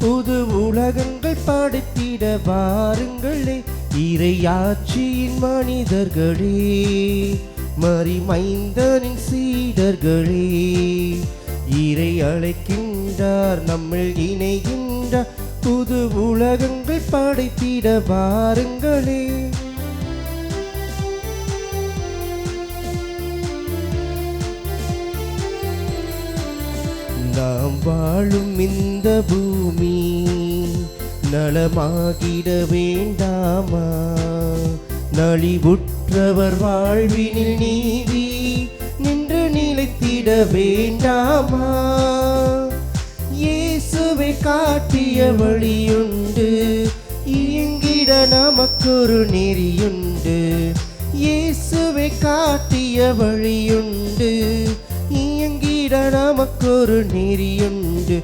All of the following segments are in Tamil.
புது உலகங்கள் படைத்திட வாருங்களே. இறையாட்சியின் மனிதர்களே, மரிமைந்தனின் சீடர்களே, இறை அழைக்கின்றார், நம்மில் இணைகின்றார். புது உலகங்கள் படைத்திட வாருங்களே. நாம் வாழும் இந்த பூமி நலமாகிட வேண்டாமா? நலிவுற்றவர் வாழ்வினில் நீதி நின்று நிலைத்திட வேண்டாமா? இயேசுவை காட்டிய வழியுண்டு, இயங்கிட நமக்கொரு நெறியுண்டு. இயேசுவை காட்டிய வழியுண்டு, இயங்கிட நமக்கொரு நெறியுண்டு.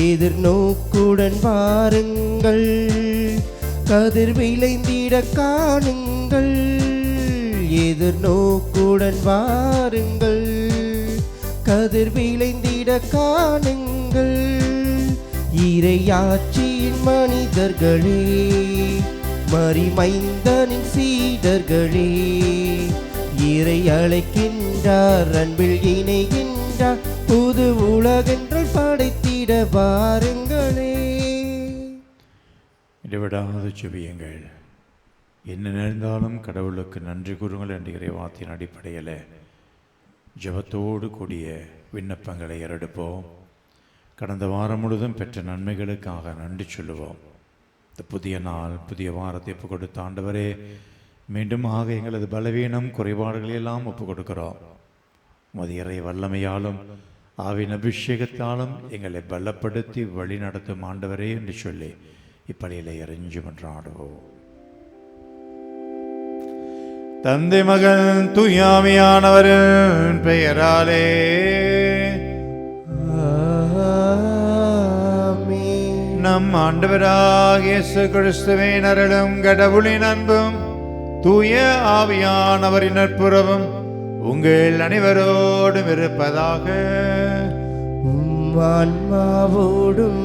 எதிர்நோக்குடன் வாருங்கள், கதிர் விளைந்திட காணுங்கள். எதிர்நோக்குடன் வாருங்கள், கதிர் விளைந்திட காணுங்கள். இறையாட்சியின் மனிதர்களே, மரிமைந்தனின் சீடர்களே, இறை அழைக்கின்றார், அன்பில் இணைகின்றார். புது உலகங்கள் படைத்திட வாருங்களே. இடைவிடாது ஜெபியுங்கள். என்ன நேர்ந்தாலும் கடவுளுக்கு நன்றி கூறுங்கள் என்ற இறைவார்த்தையின் அடிப்படையில் ஜெபத்தோடு கூடிய விண்ணப்பங்களை ஏறெடுப்போம். கடந்த வாரம் முழுவதும் பெற்ற நன்மைகளுக்காக நன்றி சொல்லுவோம். இந்த புதிய நாள், புதிய வாரத்தை ஒப்புக் கொடுத்த ஆண்டவரே, மீண்டும் எங்களது பலவீனம் குறைபாடுகளெல்லாம் ஒப்புக் கொடுக்கிறோம். உமது இறை வல்லமையாலும் ஆவின் அபிஷேகத்தாலும் எங்களை பலப்படுத்தி வழி நடத்தும் ஆண்டவரே என்று சொல்லி இப்படியிலே இறைஞ்சி மன்றாடுவோம். தந்தை மகன் தூயாவியானவரின் பெயராலே நம் ஆண்டவராகிய இயேசு கிறிஸ்துவின் அருளும் கடவுளின் அன்பும் தூய ஆவியானவரின் நட்புறவும் உங்கள் அனைவரோடும் இருப்பதாக. ஆன்மாவோடும்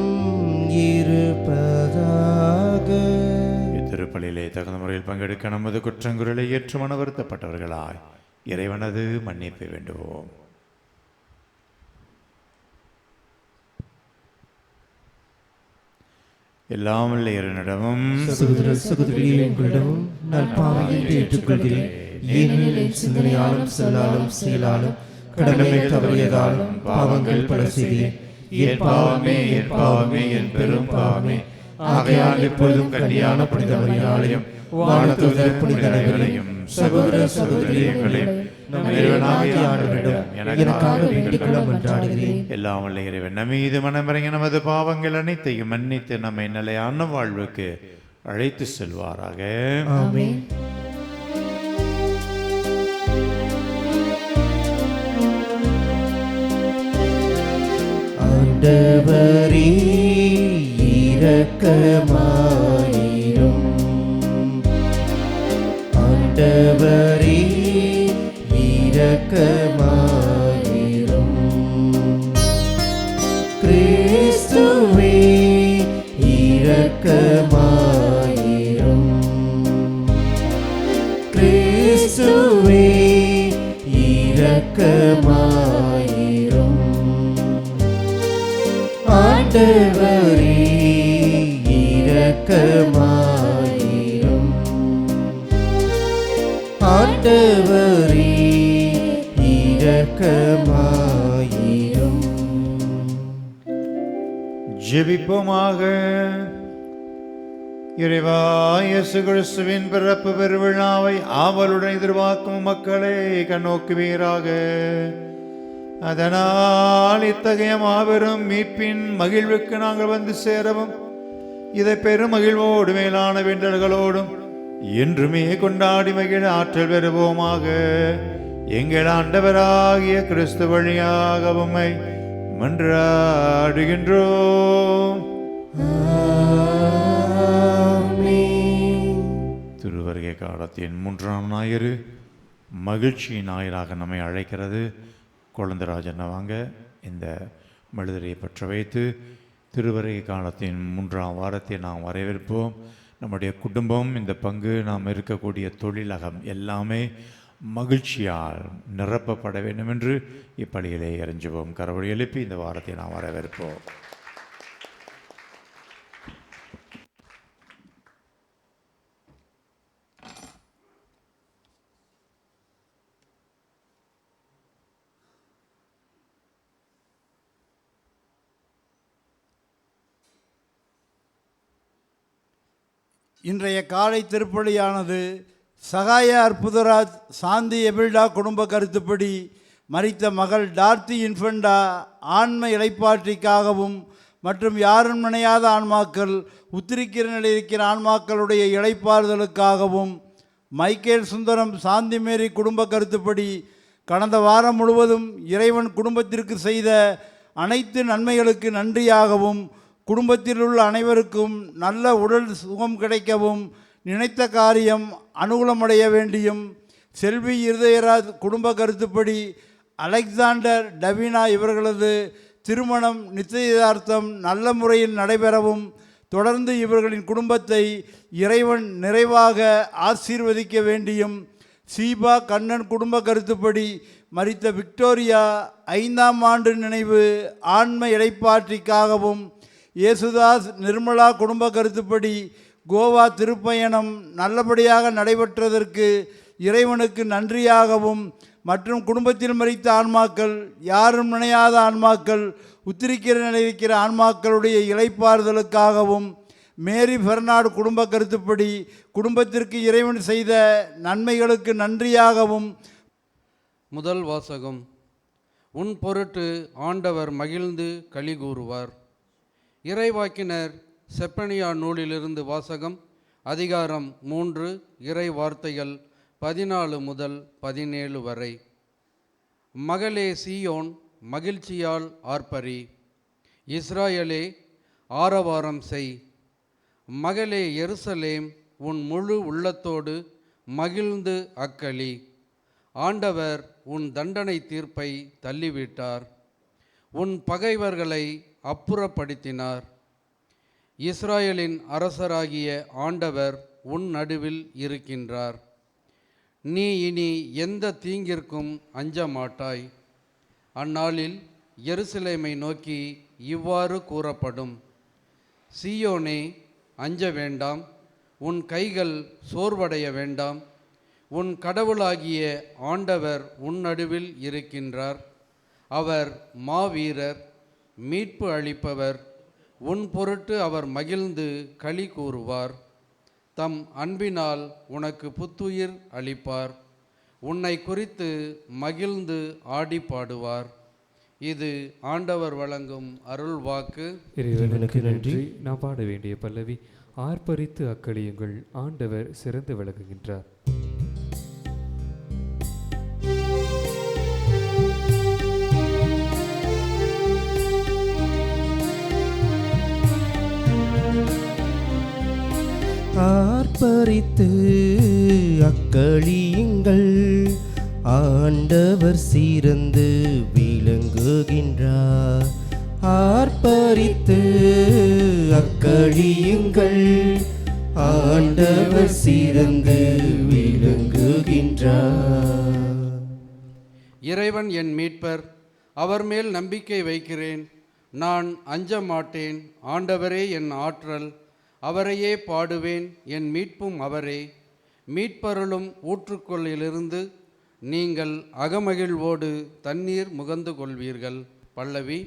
இருப்பதாக. இத்திருப்பலிலே தகுந்த முறையில் பங்கெடுக்க நமது குற்றங்குறளை ஏற்று மன வருத்தப்பட்டவர்களாய் இறைவனது மன்னிப்பை வேண்டுவோம். எல்லாம் வல்ல இறைவனிடமும் சகோதர சகோதரிகளிடமும் நான் பாவியை ஏற்றுக்கொள்கிறேன். ஏனெனில் என் சிந்தனையாலும் சொல்லாலும் செயலாலும் கடமையை தவறியதாலும் பாவங்கள் பல செய்தேன். என் பாவமே, என் பாவமே, என் பெரும் பாவமே. ஆகையால் எப்பொழுதும் கன்னியான புனித மரியாதையும் வானதூதர் புனிதர்களையும் சகோதர சகோதரியங்களையும் எனக்காக வேண்டிக் கொள்ள மன்றாடுகிறேன். எல்லாம் வல்ல இறைவன் நம் மீது மனமிறங்கி நமது பாவங்கள் அனைத்தையும் மன்னித்து நம்மை நிலையான வாழ்வுக்கு அழைத்து செல்வாராக. ஆமென். ஆண்டவரே இரக்கமாயிரும். ஆண்டவரே இரக்கமாயிரும். கிறிஸ்துவே இரக்கமாயிரும். கிறிஸ்துவே இரக்கமாயிரும். ஆண்டவரே இரக்கமாயிரும். ஆண்டவரே இரக்கமாயிரும். ஜெபிப்போமாக. இறைவா, இயேசு கிறிஸ்துவின் பிறப்பு பெருவிழாவை ஆவலுடன் எதிர்பார்க்கும் மக்களை கண்ணோக்குவீராக. அதனால் இத்தகைய மாபெரும் மீட்பின் மகிழ்வுக்கு நாங்கள் வந்து சேரவும், இதை பெரும் மகிழ்வோடு மேலான வேண்டல்களோடும் என்றுமே கொண்டாடி மகிழ ஆற்றல் பெறுவோமாக. எங்கள் ஆண்டவராகிய கிறிஸ்து வழியாக உம்மை மன்றாடுகின்றோம். திருவருகை காலத்தின் 3ஆம் ஞாயிறு மகிழ்ச்சி ஞாயிறாக நம்மை அழைக்கிறது. குழந்தராஜன் வாங்க இந்த மெழுதிரையை பற்ற வைத்து திருவரை காலத்தின் 3ஆம் வாரத்தை நாம் வரவேற்போம். நம்முடைய குடும்பம், இந்த பங்கு, நாம் இருக்கக்கூடிய தொழிலகம் எல்லாமே மகிழ்ச்சியால் நிரப்பப்பட வேண்டும் என்று இப்பள்ளியிலே இறைஞ்சுவோம். கரவொலி எழுப்பி இந்த வாரத்தை நாம் வரவேற்போம். இன்றைய காலை திருப்பலியானது சகாய அற்புதராஜ் சாந்தி எபில்டா குடும்ப கருத்துப்படி மரித்த மகள் டார்த்தி இன்ஃபெண்டா ஆன்ம இளைப்பாற்றிக்காகவும் மற்றும் யாரும் நினையாத ஆன்மாக்கள், உத்திரிக்கிற நிலையில் இருக்கிற ஆன்மாக்களுடைய இளைப்பாறுதலுக்காகவும், மைக்கேல் சுந்தரம் சாந்தி மேரி குடும்ப கருத்துப்படி கடந்த வாரம் முழுவதும் இறைவன் குடும்பத்திற்கு செய்த அனைத்து நன்மைகளுக்கு நன்றியாகவும், குடும்பத்தில் உள்ள அனைவருக்கும் நல்ல உடல் சுகம் கிடைக்கவும், நினைத்த காரியம் அனுகூலமடைய வேண்டியும், செல்வி இருதயராஜ் குடும்ப கருத்துப்படி அலெக்சாண்டர் டவினா இவர்களது திருமணம் நிச்சயதார்த்தம் நல்ல முறையில் நடைபெறவும், தொடர்ந்து இவர்களின் குடும்பத்தை இறைவன் நிறைவாக ஆசீர்வதிக்க வேண்டியும், சீபா கண்ணன் குடும்ப கருத்துப்படி மரித்த விக்டோரியா 5ஆம் ஆண்டு நினைவு ஆன்ம இளைப்பாற்றிக்காகவும், இயேசுதாஸ் நிர்மலா குடும்ப கருத்துப்படி கோவா திருப்பயணம் நல்லபடியாக நடைபெற்றதற்கு இறைவனுக்கு நன்றியாகவும், மற்றும் குடும்பத்தில் மரித்த ஆன்மாக்கள், யாரும் நினையாத ஆன்மாக்கள், உத்திரிக்கிற நிலையில் இருக்கிற ஆன்மாக்களுடைய இளைப்பாறுதலுக்காகவும், மேரி பெர்னார்டு குடும்ப கருத்துப்படி குடும்பத்திற்கு இறைவன் செய்த நன்மைகளுக்கு நன்றியாகவும். முதல் வாசகம். உன் பொருட்டு ஆண்டவர் மகிழ்ந்து களி கூறுவார். இறைவாக்கினர் செப்பனியா நூலிலிருந்து வாசகம். அதிகாரம் 3, இறை வார்த்தைகள் 14 முதல் 17 வரை. மகளே சீயோன், மகிழ்ச்சியால் ஆர்ப்பரி. இஸ்ராயலே, ஆரவாரம் செய். மகளே எருசலேம், உன் முழு உள்ளத்தோடு மகிழ்ந்து அக்களி. ஆண்டவர் உன் தண்டனை தீர்ப்பை தள்ளிவிட்டார், உன் பகைவர்களை அப்புறப்படுத்தினார். இஸ்ராயலின் அரசராகிய ஆண்டவர் உன் நடுவில் இருக்கின்றார். நீ இனி எந்த தீங்கிற்கும் அஞ்ச மாட்டாய். அந்நாளில் எருசலேமை நோக்கி இவ்வாறு கூறப்படும்: சீயோனே, அஞ்ச வேண்டாம், உன் கைகள் சோர்வடைய வேண்டாம். உன் கடவுளாகிய ஆண்டவர் உன் நடுவில் இருக்கின்றார். அவர் மாவீரர், மீட்பு அளிப்பவர். உன் பொருட்டு அவர் மகிழ்ந்து களி கூறுவார். தம் அன்பினால் உனக்கு புத்துயிர் அளிப்பார். உன்னை குறித்து மகிழ்ந்து ஆடி பாடுவார். இது ஆண்டவர் வழங்கும் அருள் வாக்கு. இறைவனுக்கு நன்றி. நாம் பாட வேண்டிய பல்லவி: ஆர்ப்பரித்து அக்களியுங்கள், ஆண்டவர் சிறந்து விளங்குகின்றார். ஆர்ப்பரித்து அக்களியுங்கள், ஆண்டவர் சிறந்து விளங்குகின்றார். ஆர்ப்பரித்து அக்களியுங்கள், ஆண்டவர் சிறந்து விளங்குகின்றார். இறைவன் என் மீட்பர், அவர் மேல் நம்பிக்கை வைக்கிறேன். நான் அஞ்ச மாட்டேன். ஆண்டவரே என் ஆற்றல், அவரையே பாடுவேன். என் மீட்பும் அவரே. மீட்பருளும் ஊற்றுக்கொள்ளிலிருந்து நீங்கள் அகமகிழ்வோடு தண்ணீர் முகந்து கொள்வீர்கள். பல்லவி.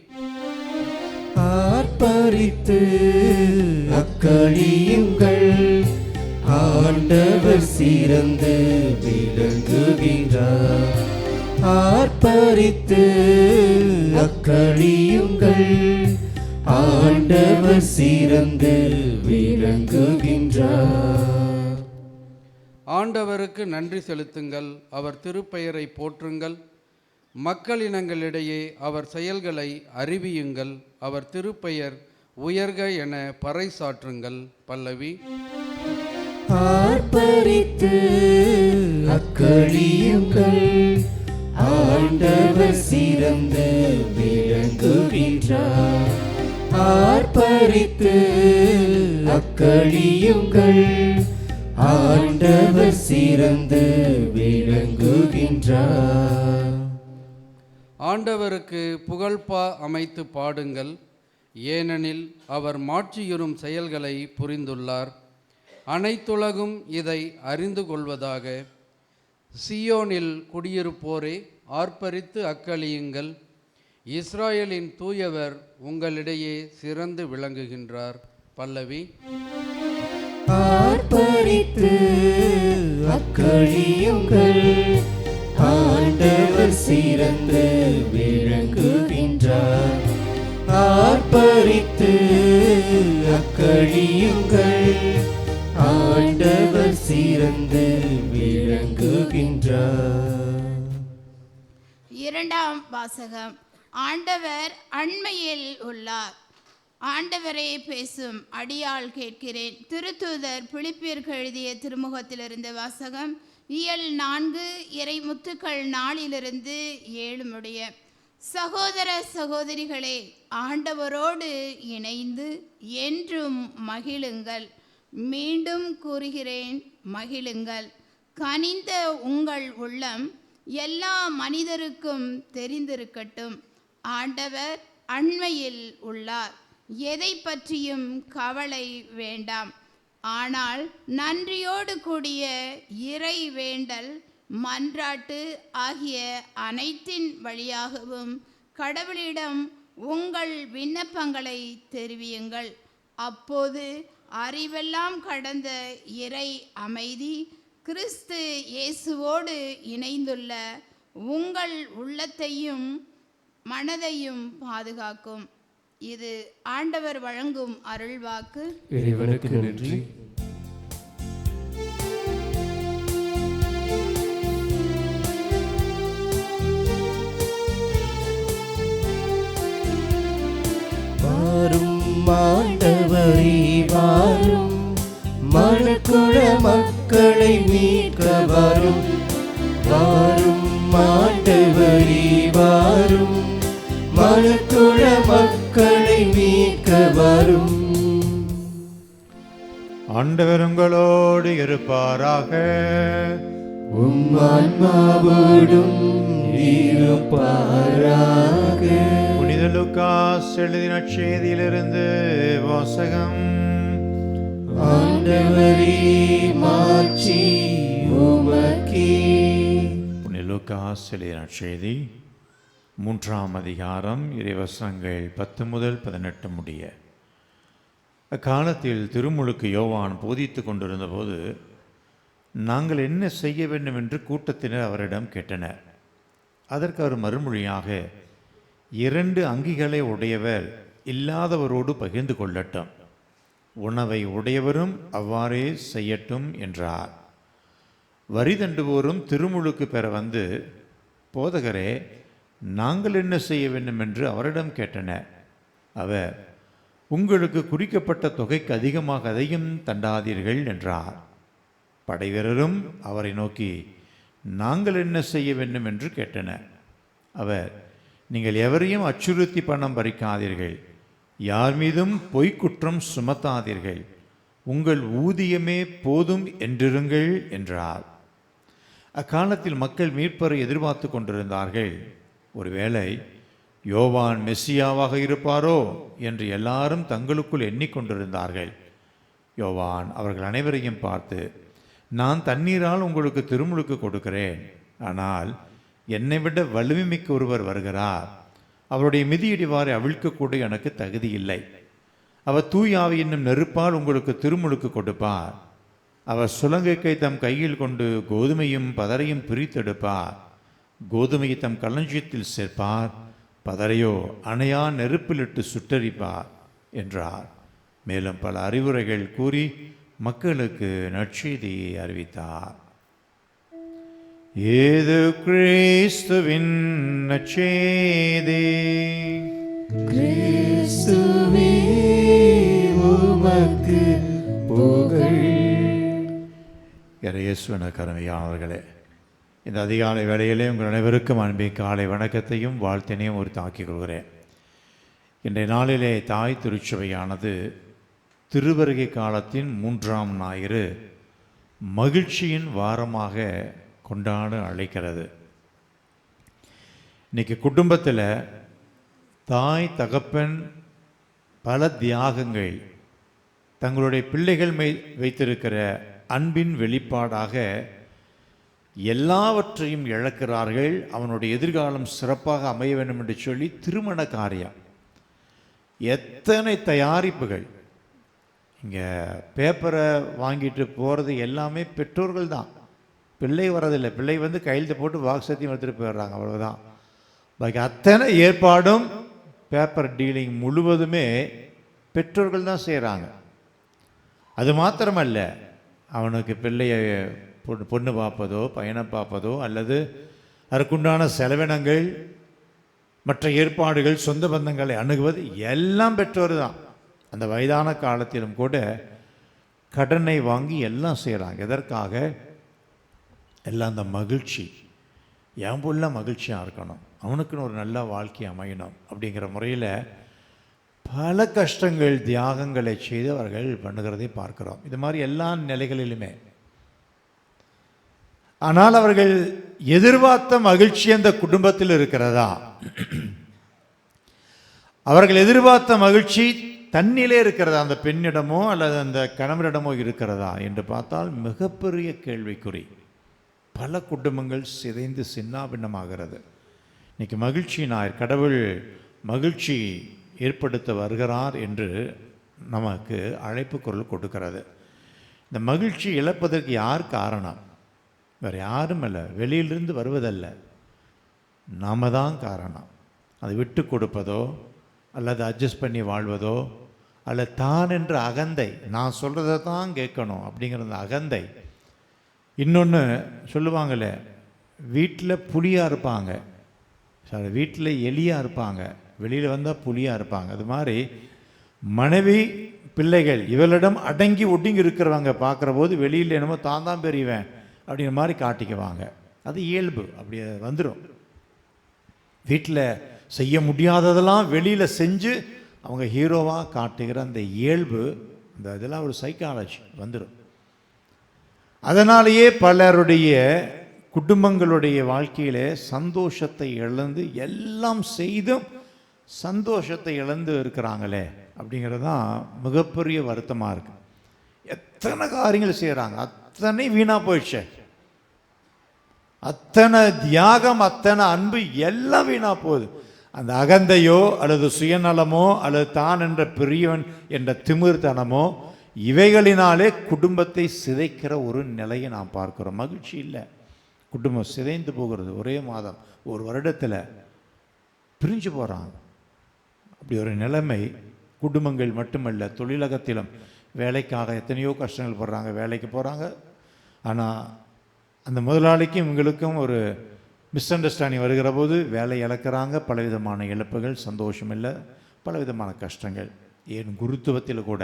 ஆர்ப்பரித்து அக்களியுங்கள், ஆண்டவர் சிறந்து விளங்குகின்றார். ஆர்ப்பரித்து அக்களியுங்கள், ஆண்டவர் சிறந்து விளங்குகின்றார். ஆண்டவருக்கு நன்றி செலுத்துங்கள், அவர் திருப்பெயரை போற்றுங்கள். மக்களினங்களிடையே அவர் செயல்களை அறிவியுங்கள். அவர் திருப்பெயர் உயர்க என பறைசாற்றுங்கள். பல்லவி. ஆர்ப்பரித்து அக்களியுங்கள், ஆண்டவர் சிறந்து விளங்குகின்றார். ஆர்ப்பரித்து அக்களியுங்கள், ஆண்டவர் சிறந்து விளங்குகின்றார். ஆண்டவருக்கு புகழ்பா அமைத்து பாடுங்கள், ஏனெனில் அவர் மாட்சியுறும் செயல்களை புரிந்துள்ளார். அனைத்துலகும் இதை அறிந்து கொள்வதாக. சியோனில் குடியிருப்போரே ஆர்ப்பரித்து அக்களியுங்கள், இஸ்ராயலின் தூயவர் உங்களிடையே சிறந்து விளங்குகின்றார். பல்லவி. ஆர்ப்பரித்து அக்களியுங்கள், ஆண்டவர் சிறந்து விளங்குகின்றார். ஆர்ப்பரித்து அக்களியுங்கள், ஆண்டவர் சிறந்து விளங்குகின்றார். இரண்டாம் வாசகம். ஆண்டவர் அண்மையில் உள்ளார். ஆண்டவரே பேசும் அடியாள் கேட்கிறேன். திருத்தூதர் பிலிப்பியருக்கு எழுதிய திருமுகத்திலிருந்து வாசகம். இயல் 4 இறை முத்துக்கள் 4 7 முடிய. சகோதர சகோதரிகளே, ஆண்டவரோடு இணைந்து என்றும் மகிழுங்கள். மீண்டும் கூறுகிறேன், மகிழுங்கள். கனிந்த உங்கள் உள்ளம் எல்லா மனிதருக்கும் தெரிந்திருக்கட்டும். ஆண்டவர் அண்மையில் உள்ளார். எதை பற்றியும் கவலை வேண்டாம். ஆனால் நன்றியோடு கூடிய இறை வேண்டல், மன்றாட்டு ஆகிய அனைத்தின் வழியாகவும் கடவுளிடம் உங்கள் விண்ணப்பங்களை தெரிவியுங்கள். அப்போது அறிவெல்லாம் கடந்த இறை அமைதி கிறிஸ்து இயேசுவோடு இணைந்துள்ள உங்கள் உள்ளத்தையும் மனதையும் பாதுகாக்கும். இது ஆண்டவர் வழங்கும் அருள்வாக்கு. இறைவனுக்கு நன்றி. வாரும் ஆண்டவரே வாரும், மனக்குள மக்களை மீட்க வரும். வாரும் ஆண்டவரே வாரும், மனக்குள மக்களை மீட்க வரும். ஆண்டவர் உங்களோடு இருப்பாராக. உம் ஆன்மாவோடும் இருப்பாராக. புனித லூக்காஸ் எழுதின செய்தியிலிருந்து வாசகம். ஆண்டவரே மாட்சி உமக்கே. புனித லூக்காஸ் எழுதின செய்தி 3ஆம் அதிகாரம் இறைவசனங்கள் 10 முதல் 18 முடிய. அக்காலத்தில் திருமுழுக்கு யோவான் போதித்து கொண்டிருந்த போது, நாங்கள் என்ன செய்ய வேண்டும் என்று கூட்டத்தினர் அவரிடம் கேட்டனர். அதற்கு அவர் மறுமொழியாக, 2 அங்கிகளை உடையவர் இல்லாதவரோடு பகிர்ந்து கொள்ளட்டும், உணவை உடையவரும் அவ்வாறே செய்யட்டும் என்றார். வரி தண்டுவோரும் திருமுழுக்கு பெற வந்து, போதகரே, நாங்கள் என்ன செய்ய வேண்டும் என்று அவரிடம் கேட்டனர். அவர், உங்களுக்கு குறிக்கப்பட்ட தொகைக்கு அதிகமாக அதையும் தண்டாதீர்கள் என்றார். படைவீரரும் அவரை நோக்கி, நாங்கள் என்ன செய்ய வேண்டும் என்று கேட்டனர். அவர், நீங்கள் எவரையும் அச்சுறுத்தி பணம் பறிக்காதீர்கள், யார் மீதும் பொய்க்குற்றம் சுமத்தாதீர்கள், உங்கள் ஊதியமே போதும் என்றிருங்கள் என்றார். அக்காலத்தில் மக்கள் மீட்பரை எதிர்பார்த்து கொண்டிருந்தார்கள். ஒருவேளை யோவான் மெஸ்ஸியாவாக இருப்பாரோ என்று எல்லாரும் தங்களுக்குள் எண்ணிக்கொண்டிருந்தார்கள். யோவான் அவர்கள் அனைவரையும் பார்த்து, நான் தண்ணீரால் உங்களுக்கு திருமுழுக்கு கொடுக்கிறேன், ஆனால் என்னை விட வலிமை மிக்க ஒருவர் வருகிறார், அவருடைய மிதியடிவாரை அவிழ்க்கக்கூட எனக்கு தகுதி இல்லை. அவர் தூயாவி என்னும் நெருப்பால் உங்களுக்கு திருமுழுக்கு கொடுப்பார். அவர் சுலங்கைக்கை தம் கையில் கொண்டு கோதுமையும் பதரையும் பிரித்தெடுப்பார். கோதுமையை தம் களஞ்சியத்தில் சேர்ப்பார், பதரையோ அணையா நெருப்பிலிட்டு சுட்டரிப்பார் என்றார். மேலும் பல அறிவுரைகள் கூறி மக்களுக்கு நற்செய்தியை அறிவித்தார். ஏது கிறிஸ்துவின் நற்செய்தி. கிறிஸ்துவே உமக்கு புகழ். இயேசுவின் கருமையானவர்களே, இந்த அதிகாலை வேளையிலே உங்கள் அனைவருக்கும் அன்பின் காலை வணக்கத்தையும் வாழ்த்தினையும் ஒரு தாக்கிக் கொள்கிறேன். இன்றைய நாளிலே தாய் திருச்சபையானது திருவருகை காலத்தின் 3ஆம் ஞாயிறு மகிழ்ச்சியின் வாரமாக கொண்டாட அழைக்கிறது. இன்றைக்கி குடும்பத்தில் தாய் தகப்பன் பல தியாகங்கள் தங்களுடைய பிள்ளைகள் வைத்திருக்கிற அன்பின் வெளிப்பாடாக எல்லாவற்றையும் இழக்கிறார்கள். அவனுடைய எதிர்காலம் சிறப்பாக அமைய வேண்டும் என்று சொல்லி திருமண காரியம், எத்தனை தயாரிப்புகள். இங்கே பேப்பரை வாங்கிட்டு போகிறது எல்லாமே பெற்றோர்கள் தான். பிள்ளை வரதில்லை. பிள்ளை வந்து கையெழுத்து போட்டு வாக்குசத்தியம் எடுத்துகிட்டு போயிடுறாங்க, அவ்வளோதான். பாக்கி அத்தனை ஏற்பாடும் பேப்பர் டீலிங் முழுவதுமே பெற்றோர்கள் தான் செய்கிறாங்க. அது மாத்திரமல்ல, அவனுக்கு பிள்ளையை பொண்ணு பார்ப்பதோ பையனை பார்ப்பதோ அல்லது அதற்குண்டான செலவினங்கள், மற்ற ஏற்பாடுகள், சொந்த பந்தங்களை அணுகுவது எல்லாம் பெற்றோர் தான். அந்த வயதான காலத்திலும் கூட கடனை வாங்கி எல்லாம் செய்கிறாங்க. எதற்காக? எல்லாம் அந்த மகிழ்ச்சி, என் புள்ள மகிழ்ச்சியாக இருக்கணும், அவனுக்குன்னு ஒரு நல்ல வாழ்க்கை அமையணும் அப்படிங்கிற முறையில் பல கஷ்டங்கள் தியாகங்களை செய்து அவர்கள் பண்ணுகிறதை பார்க்கிறோம். இது மாதிரி எல்லா நிலைகளிலுமே. ஆனால் அவர்கள் எதிர்பார்த்த மகிழ்ச்சி அந்த குடும்பத்தில் இருக்கிறதா? அவர்கள் எதிர்பார்த்த மகிழ்ச்சி தன்னிலே இருக்கிறதா? அந்த பெண்ணிடமோ அல்லது அந்த கணவரிடமோ இருக்கிறதா என்று பார்த்தால் மிகப்பெரிய கேள்விக்குறி. பல குடும்பங்கள் சிதைந்து சின்னாபின்னமாகிறது. இன்னைக்கு மகிழ்ச்சி ஞாயிறு, கடவுள் மகிழ்ச்சி ஏற்படுத்த வருகிறார் என்று நமக்கு அழைப்பு குரல் கொடுக்கிறது. இந்த மகிழ்ச்சி இழப்பதற்கு யார் காரணம்? வேறு யாரும் இல்லை, வெளியிலிருந்து வருவதல்ல, நாம் தான் காரணம். அதை விட்டு கொடுப்பதோ அல்லது அட்ஜஸ்ட் பண்ணி வாழ்வதோ அல்லது தான் என்ற அகந்தை, நான் சொல்கிறத தான் கேட்கணும் அப்படிங்கிற அந்த அகந்தை. இன்னொன்று சொல்லுவாங்களே, வீட்டில் புலியாக இருப்பாங்க, சாரி வீட்டில் எலியாக இருப்பாங்க, வெளியில் வந்தால் புலியாக இருப்பாங்க. அது மாதிரி மனைவி பிள்ளைகள் இவளிடம் அடங்கி ஒடுங்கி இருக்கிறவங்க பார்க்குற போது வெளியில் என்னமோ தான் பெரியவன் அப்படிங்கிற மாதிரி காட்டிக்குவாங்க. அது இயல்பு, அப்படி வந்துடும். வீட்டில் செய்ய முடியாததெல்லாம் வெளியில் செஞ்சு அவங்க ஹீரோவாக காட்டுகிற அந்த இயல்பு, இந்த இதெல்லாம் ஒரு சைக்காலஜி வந்துடும். அதனாலேயே பலருடைய குடும்பங்களுடைய வாழ்க்கையிலே சந்தோஷத்தை இழந்து, எல்லாம் செய்தும் சந்தோஷத்தை இழந்து இருக்கிறாங்களே அப்படிங்கிறது தான் மிகப்பெரிய வருத்தமாக இருக்குது. எத்தனை காரியங்கள் செய்கிறாங்க, அத்தனை வீணாக போயிடுச்சு. அத்தனை தியாகம், அத்தனை அன்பு எல்லாம் வீணாக போகுது. அந்த அகந்தையோ அல்லது சுயநலமோ அல்லது தான் என்ற பெரியவன் என்ற திமிர்த்தனமோ இவைகளினாலே குடும்பத்தை சிதைக்கிற ஒரு நிலையை நாம் பார்க்கிறோம். மகிழ்ச்சி இல்லை, குடும்பம் சிதைந்து போகிறது. ஒரே மாதம், ஒரு வருடத்தில் பிரிஞ்சு போகிறாங்க. அப்படி ஒரு நிலைமை குடும்பங்கள் மட்டுமல்ல, தொழிலகத்திலும் வேலைக்காக எத்தனையோ கஷ்டங்கள் படுறாங்க. வேலைக்கு போகிறாங்க, ஆனால் அந்த முதலாளிக்கும் இவங்களுக்கும் ஒரு மிஸ் அண்டர்ஸ்டாண்டிங் வருகிற போது வேலை இழக்கிறாங்க. பலவிதமான இழப்புகள், சந்தோஷம் இல்லை, பலவிதமான கஷ்டங்கள். ஏன் குருத்துவத்தில் கூட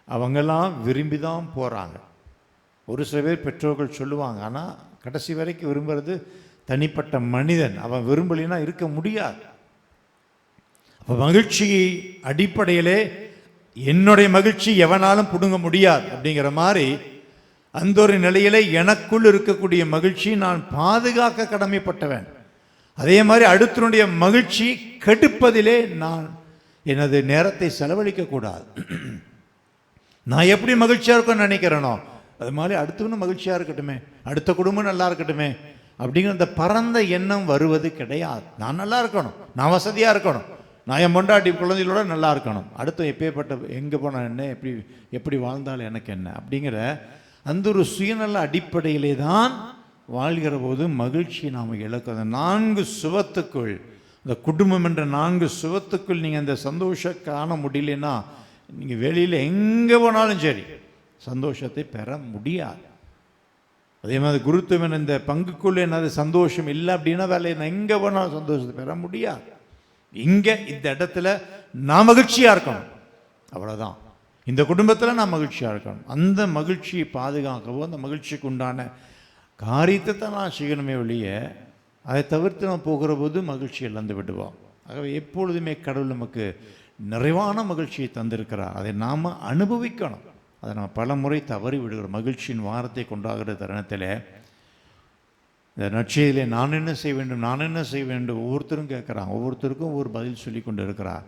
அவங்கெல்லாம் விரும்பி தான் போகிறாங்க. ஒரு சில பேர் பெற்றோர்கள் சொல்லுவாங்க, ஆனால் கடைசி வரைக்கும் விரும்புகிறது தனிப்பட்ட மனிதன். அவன் விரும்பலினா இருக்க முடியாது. அப்போ மகிழ்ச்சி அடிப்படையிலே என்னுடைய மகிழ்ச்சி எவனாலும் பிடுங்க முடியாது அப்படிங்கிற மாதிரி அந்த ஒரு நிலையிலே எனக்குள் இருக்கக்கூடிய மகிழ்ச்சி நான் பாதுகாக்க கடமைப்பட்டவன். அதே மாதிரி அடுத்தனுடைய மகிழ்ச்சி கெடுப்பதிலே நான் எனது நேரத்தை செலவழிக்கக்கூடாது. நான் எப்படி மகிழ்ச்சியாக இருக்கும்னு நினைக்கிறேனோ அது மாதிரி அடுத்தவனும் மகிழ்ச்சியாக இருக்கட்டுமே, அடுத்த குடும்பம் நல்லா இருக்கட்டுமே அப்படிங்கிற அந்த பரந்த எண்ணம் வருவது கிடையாது. நான் நல்லா இருக்கணும், நான் வசதியாக இருக்கணும், நான் என் பொண்டாட்டி குழந்தைகளோட நல்லா இருக்கணும், அடுத்த எப்பேற்பட்ட எங்கே போனால் என்ன, எப்படி வாழ்ந்தாலும் எனக்கு என்ன அப்படிங்கிற அந்த ஒரு சுயநல அடிப்படையிலே தான் வாழ்கிற போது மகிழ்ச்சி நாம் இழக்க. அந்த 4 சுவத்துக்குள், இந்த குடும்பம் என்ற 4 சுவத்துக்குள் நீங்கள் அந்த சந்தோஷம் காண முடியலன்னா நீங்கள் வெளியில் எங்கே போனாலும் சரி சந்தோஷத்தை பெற முடியாது. அதே மாதிரி குருத்துவன் இந்த பங்குக்குள்ளே என்னது சந்தோஷம் இல்லை அப்படின்னா வேலையை நான் எங்கே போனாலும் சந்தோஷத்தை பெற முடியாது. இங்கே இந்த இடத்துல நான் மகிழ்ச்சியாக இருக்கணும், அவ்வளோதான். இந்த குடும்பத்தில் நான் மகிழ்ச்சியாக இருக்கணும். அந்த மகிழ்ச்சியை பாதுகாக்கவோ அந்த மகிழ்ச்சிக்கு உண்டான காரியத்தை தான் நான் செய்யணுமே ஒழிய அதை தவிர்த்து நம்ம போகிற போது மகிழ்ச்சி இழந்து விடுவோம். ஆகவே எப்பொழுதுமே கடவுள் நமக்கு நிறைவான மகிழ்ச்சியை தந்திருக்கிறார். அதை நாம் அனுபவிக்கணும். அதை நம்ம பல முறை தவறி விடுகிறோம். மகிழ்ச்சியின் வாரத்தை கொண்டாடுகிற தருணத்தில் இந்த நற்செய்தியிலே நான் என்ன செய்ய வேண்டும், நான் என்ன செய்ய வேண்டும், ஒவ்வொருத்தரும் கேட்குறாங்க. ஒவ்வொருத்தருக்கும் ஒவ்வொரு பதில் சொல்லி கொண்டு இருக்கிறார்.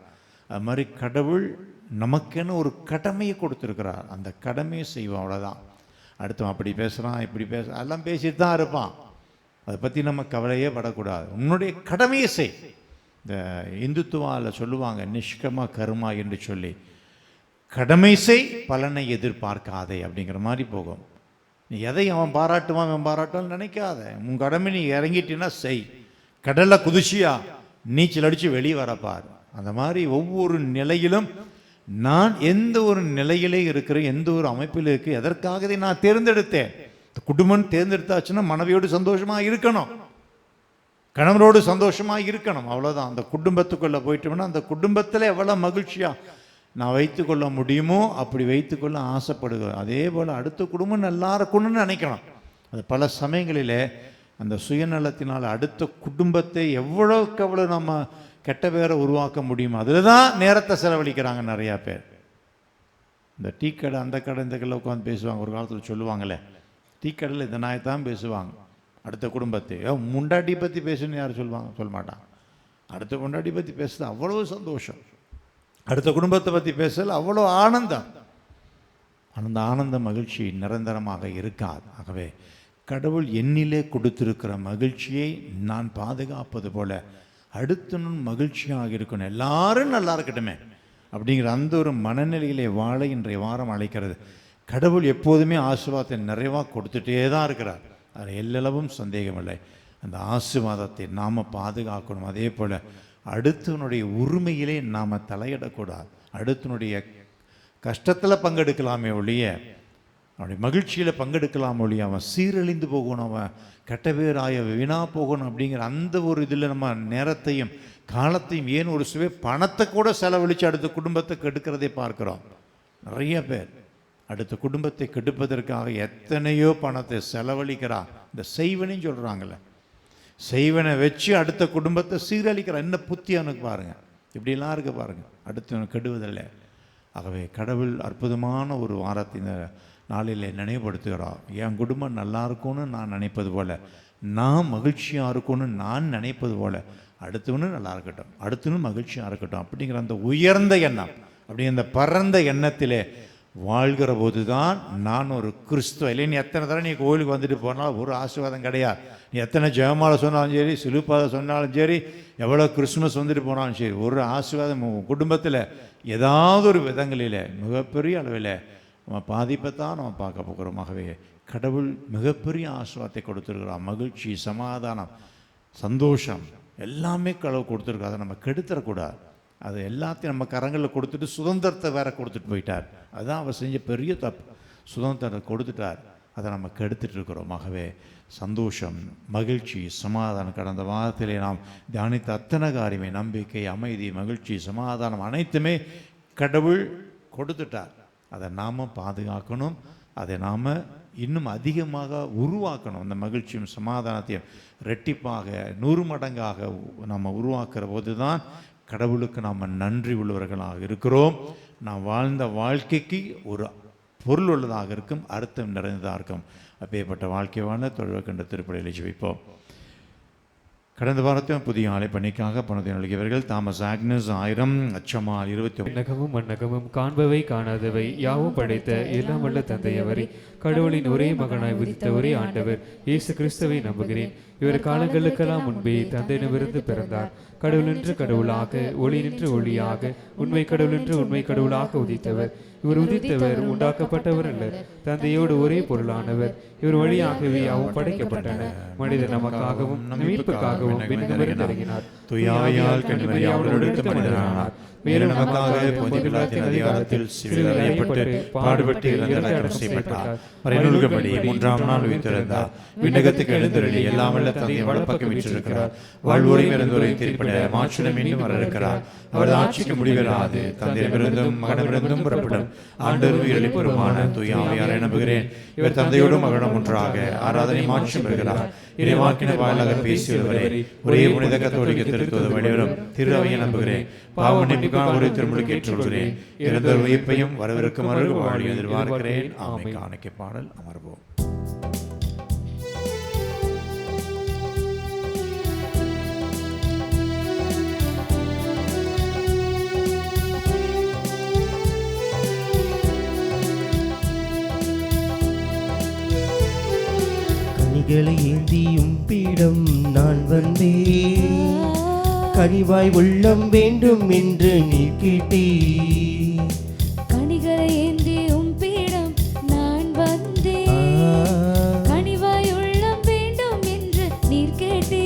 அது மாதிரி கடவுள் நமக்கென்னு ஒரு கடமையை கொடுத்துருக்கிறார். அந்த கடமையை செய்வோம், அவ்வளோதான். அடுத்தவன் அப்படி பேசுகிறான், இப்படி எல்லாம் பேசிட்டு தான் இருப்பான். அதை பற்றி நம்ம கவலையே படக்கூடாது. உன்னுடைய கடமையை செய். இந்த இந்துத்துவாவில் சொல்லுவாங்க நிஷ்கமா கர்மா என்று சொல்லி, கடமை செய் பலனை எதிர்பார்க்காதே அப்படிங்கிற மாதிரி போகும். நீ எதை அவன் பாராட்டுவான் அவன் பாராட்டுவான்னு நினைக்காத. உன் கடமை நீ இறங்கிட்டீன்னா செய். கடலில் குதிச்சியா நீச்சல் அடித்து வெளியே வரப்பார். அந்த மாதிரி ஒவ்வொரு நிலையிலும் நான் எந்த ஒரு நிலையிலே இருக்கிறேன், எந்த ஒரு அமைப்பில் இருக்கு, எதற்காக இதை நான் தேர்ந்தெடுத்தேன். குடும்பம் தேர்ந்தெடுத்தாச்சுன்னா மனைவியோடு சந்தோஷமாக இருக்கணும், கணவரோடு சந்தோஷமாக இருக்கணும், அவ்வளோதான். அந்த குடும்பத்துக்குள்ளே போயிட்டோம்னா அந்த குடும்பத்தில் எவ்வளோ மகிழ்ச்சியாக நான் வைத்துக்கொள்ள முடியுமோ அப்படி வைத்துக்கொள்ள ஆசைப்படுகிறேன். அதே போல் அடுத்த குடும்பம் நல்லா இருக்கணும்னு நினைக்கணும். அது பல சமயங்களில் அந்த சுயநலத்தினால் அடுத்த குடும்பத்தை எவ்வளோக்கு எவ்வளோ நம்ம கெட்ட பேரை உருவாக்க முடியுமோ அதில் தான் நேரத்தை செலவழிக்கிறாங்க நிறையா பேர். இந்த டீ கடை அந்த கடை இந்த கடையில் உட்காந்து பேசுவாங்க. ஒரு காலத்தில் சொல்லுவாங்களே, டீ கடையில் இந்த நாயத்தான் பேசுவாங்க. அடுத்த குடும்பத்தை முண்டாட்டி பற்றி பேசுன்னு யார் சொல்லுவாங்க? சொல்ல மாட்டாங்க. அடுத்த முண்டாட்டி பற்றி பேசுறது அவ்வளோ சந்தோஷம். அடுத்த குடும்பத்தை பற்றி பேசல அவ்வளோ ஆனந்தம். அந்த ஆனந்த மகிழ்ச்சி நிரந்தரமாக இருக்காது. ஆகவே கடவுள் என்னிலே கொடுத்திருக்கிற மகிழ்ச்சியை நான் பாதுகாப்பது போல அடுத்தனும் மகிழ்ச்சியாக இருக்கணும், எல்லாரும் நல்லா இருக்கட்டுமே அப்படிங்கிற அந்த ஒரு மனநிலையிலே வாழ இன்றைய வாரம் அழைக்கிறது. கடவுள் எப்போதுமே ஆசீர்வாதத்தை நிறைவாக கொடுத்துட்டே தான் இருக்கிறார். அதில் எல்லளவும் சந்தேகமில்லை. அந்த ஆசீர்வாதத்தை நாம் பாதுகாக்கணும். அதே போல் அடுத்தவனுடைய உரிமையிலே நாம் தலையிடக்கூடாது. அடுத்தனுடைய கஷ்டத்தில் பங்கெடுக்கலாமே ஒழிய, அவனுடைய மகிழ்ச்சியில் பங்கெடுக்கலாம் ஒழிய அவன் சீரழிந்து போகணும், அவன் கெட்ட பேராய வீணாக போகணும் அப்படிங்கிற அந்த ஒரு இதில் நம்ம நேரத்தையும் காலத்தையும் ஏன் ஒரு சுவை பணத்தை கூட செலவழித்து அடுத்த குடும்பத்தை கெடுக்கிறதை பார்க்குறோம். நிறைய பேர் அடுத்த குடும்பத்தை கெடுப்பதற்காக எத்தனையோ பணத்தை செலவழிக்கிறான். இந்த செய்வனையும் சொல்கிறாங்களே, செய்வனை வச்சு அடுத்த குடும்பத்தை சீரழிக்கிறான். என்ன புத்தியானுக்கு பாருங்கள், இப்படிலாம் இருக்க பாருங்கள், அடுத்தவனை கெடுவதில்லை. ஆகவே கடவுள் அற்புதமான ஒரு வாரத்தை இந்த நாளில் நினைவுபடுத்துகிறார். என் குடும்பம் நல்லா இருக்கும்னு நான் நினைப்பது போல், நான் மகிழ்ச்சியாக இருக்கும்னு நான் நினைப்பது போல் அடுத்தவனும் நல்லா இருக்கட்டும், அடுத்தவனும் மகிழ்ச்சியாக இருக்கட்டும் அப்படிங்கிற அந்த உயர்ந்த எண்ணம், அப்படி அந்த பரந்த எண்ணத்திலே வாழ்கிற போது தான் நான் ஒரு கிறிஸ்துவ. இல்லை நீ எத்தனை தடவை நீ கோயிலுக்கு வந்துட்டு போனாலும் ஒரு ஆசீர்வாதம் கிடையாது. நீ எத்தனை ஜெயமாலை சொன்னாலும் சரி, சிலுப்பாதை சொன்னாலும் சரி, எவ்வளோ கிறிஸ்துமஸ் வந்துட்டு போனாலும் சரி, ஒரு ஆசீர்வாதம் குடும்பத்தில் ஏதாவது ஒரு விதங்களில் மிகப்பெரிய அளவில் நம்ம பாதிப்பைத்தான் நம்ம பார்க்க போகிறோம். ஆகவே கடவுள் மிகப்பெரிய ஆசீர்வாதத்தை கொடுத்துருக்குறான். மகிழ்ச்சி, சமாதானம், சந்தோஷம் எல்லாமே கடவுள் கொடுத்துருக்கா. அதை நம்ம கெடுத்துடக்கூடாது. அது எல்லாத்தையும் நம்ம கரங்களில் கொடுத்துட்டு சுதந்திரத்தை வேற கொடுத்துட்டு போயிட்டார். அதுதான் அவர் செஞ்ச பெரிய தப்பு. சுதந்திரத்தை கொடுத்துட்டார், அதை நம்ம கெடுத்துட்டு இருக்கிறோம். ஆகவே சந்தோஷம், மகிழ்ச்சி, சமாதானம் கடந்த வாரத்திலே நாம் தியானித்த அத்தனை காரியமே நம்பிக்கை, அமைதி, மகிழ்ச்சி, சமாதானம் அனைத்துமே கடவுள் கொடுத்துட்டார். அதை நாம் பாதுகாக்கணும், அதை நாம் இன்னும் அதிகமாக உருவாக்கணும். அந்த மகிழ்ச்சியும் சமாதானத்தையும் ரெட்டிப்பாக 100 மடங்காக நம்ம உருவாக்குற போது தான் கடவுளுக்கு நாம் நன்றி உள்ளவர்களாக இருக்கிறோம். நாம் வாழ்ந்த வாழ்க்கைக்கு ஒரு பொருள் உள்ளதாக இருக்கும், அர்த்தம் நிறைந்ததாக இருக்கும். அப்பேற்பட்ட வாழ்க்கை வாழ தொழில் கண்ட திருப்பலியை ஜெபிப்போம். கடந்த வாரத்தையும் புதிய ஆலை பணிக்காக பணத்தை நல்கியவர்கள் தாமஸ் ஆக்னஸ் 1000, அச்சமா 20. விண்ணகமும் மண்ணகமும் காண்பவை காணாதவை யாவும் படைத்த எல்லாம் வல்ல தந்தையவரை, கடவுளின் ஒரே மகனாய் உதித்த ஒரே ஆண்டவர் இயேசு கிறிஸ்துவை நம்புகிறேன். இவர் காலங்களுக்கெல்லாம் முன்பே தந்தையிடமிருந்து பிறந்தார். கடவுள் என்று கடவுளாக, ஒளி நின்று ஒளியாக, உண்மை கடவுள் என்று உண்மை கடவுளாக உதித்தவர். இவர் உதித்தவர் உண்டாக்கப்பட்டவர் அல்ல, தந்தையோடு ஒரே பொருளானவர். இவர் வழியாகவே யாவும் படைக்கப்பட்டன. மனிதர் நமக்காகவும் மீட்புக்காகவும் விண்ணுமிருந்து இறங்கினார். துயாயால் கன்னிமரியாவோடு மனிதனானார். மேலும் நமக்காக பொந்திய பிலாத்தின் அதிகாரத்தில் சிலுவையில் அறையப்பட்டு பாடுபட்டு இறந்து செய்யப்பட்டார். மறைநூல்கப்படி 3ஆம் நாள் உயிர்த்தெழுந்தார். விண்ணகத்துக்கு எழுந்தருளி எல்லாம் வல்ல தந்தையின் வலப்பக்கம் வீற்றிருக்கிறார். வாழ்வோரையும் இறந்தோரையும் திருப்பிட மாற்றுடன் மீண்டும் வர இருக்கிறார். அவரது ஆட்சிக்கு முடிவில்லாது தந்தையிடமிருந்தும் மகனிடமிருந்தும் புறப்படும் ஆண்டவரும் எழுப்புறமான தூய ஆவியாரை நம்புகிறேன். இவர் தந்தையோடும் மகனும் ஒன்றாக ஆராதனை மாற்றி வருகிறார். இறைவாக்கின வாயிலாக பேசியுள்ளவரே, ஒரே புனித கத்தோலிக்க திருத்துவ வழிவரும் திரு அவையை நம்புகிறேன். பாவ மன்னிப்புக்கான ஒரு திருமுழுக்கு ஏற்றுக்கொள்கிறேன். இறந்த உயிர்ப்பையும் வரவிருக்கும் அருள் வாழி எதிர்பார்க்கிறேன். ஆமை காணிக்கை பாடல் அமர்வோம். கனிகளை ஏந்தியும் பீடம் நான் வந்தேன், கனிவாய் உள்ளம் வேண்டும் என்று நீ கேட்டே. கனிகளை ஏந்தியும் பீடம் நான் வந்தேன், கனிவாய் உள்ளம் வேண்டும் என்று நீர் கேட்டே.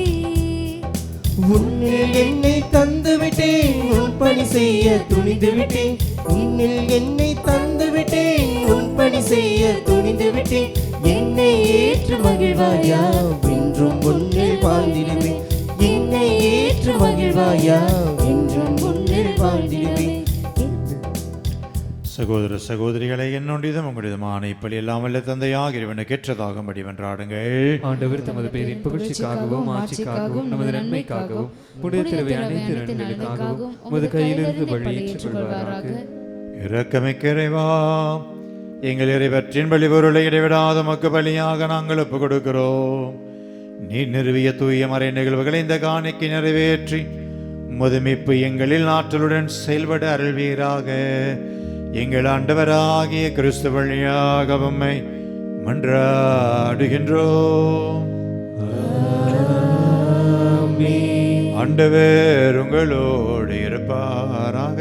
உன்னில் என்னை தந்து விட்டேன், உன் பணி செய்ய துணிந்து விட்டேன். உன்னில் என்னை தந்து விட்டேன், உன் பணி செய்ய துணிந்து விட்டேன். என்னை ஏற்று மகிழ்வாயா, என்றும் உன்னில் வாழ்ந்திடுவேன். என்னை ஏற்று மகிழ்வாயா, என்றும் உன்னில் வாழ்ந்திடுவேன். சகோதர சகோதரிகளை என்னுடையதும் உங்களுடையதுமான இப்படி இல்லாமல் தந்தையாக இறைவனுக்கு ஏற்றதாகும்படி வென்றாடுங்கள். ஆண்டவர் தமது பேரின் புகழ்ச்சிக்காகவும் ஆட்சிக்காகவும் நமது நன்மைக்காகவும் புனித திருவை அனைத்து நன்மைகளுக்காகவும் உமது கையிலிருந்து வழியேற்றுக் கொள்வாராக. இரக்கமிக்க இறைவா, எங்கள் இறைவற்றின் பலி பொருளை இடைவிடாத மக்கு பலியாக நாங்கள் ஒப்புக் கொடுக்கிறோம். நீ நிறுவிய தூய மறை நிகழ்வுகளை இந்த காணிக்கை நிறைவேற்றி உமது மீட்பு எங்களில் ஆற்றலுடன் செயல்பட அருள்வீராக. எங்கள் ஆண்டவராகிய கிறிஸ்து வழியாக உம்மை மன்றாடுகின்றோம். ஆண்டவர் உங்களோடு இருப்பாராக.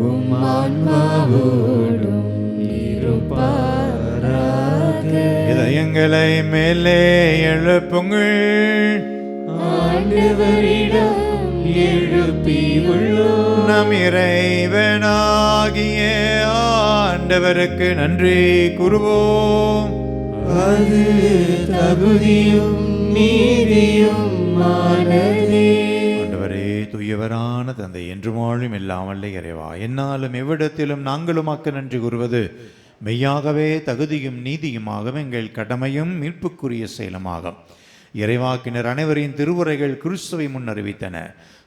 உம் ஆன்மாவோடும் இருப்பாராக. இதயங்களை மேலே எழுப்புங்கள். ஆண்டவரிடம் எழுப்பியுள்ளோம். நம் இறைவனாகிய ஆண்டவருக்கு நன்றி கூறுவோம். அது தகுதியும் நீதியுமானதே. ஆண்டவரே, தூயவரான தந்தை, என்று வாழும் இல்லாமல் இறைவா, என்னாலும் எவ்விடத்திலும் நாங்களும் அக்கு நன்றி கூறுவது மெய்யாகவே தகுதியும் நீதியுமாகும், எங்கள் கடமையும் மீட்புக்குரிய செயலுமாகும். இறைவாக்கினர் அனைவரின் திருவுரைகள் கிறிஸ்துவை முன் அறிவித்தன.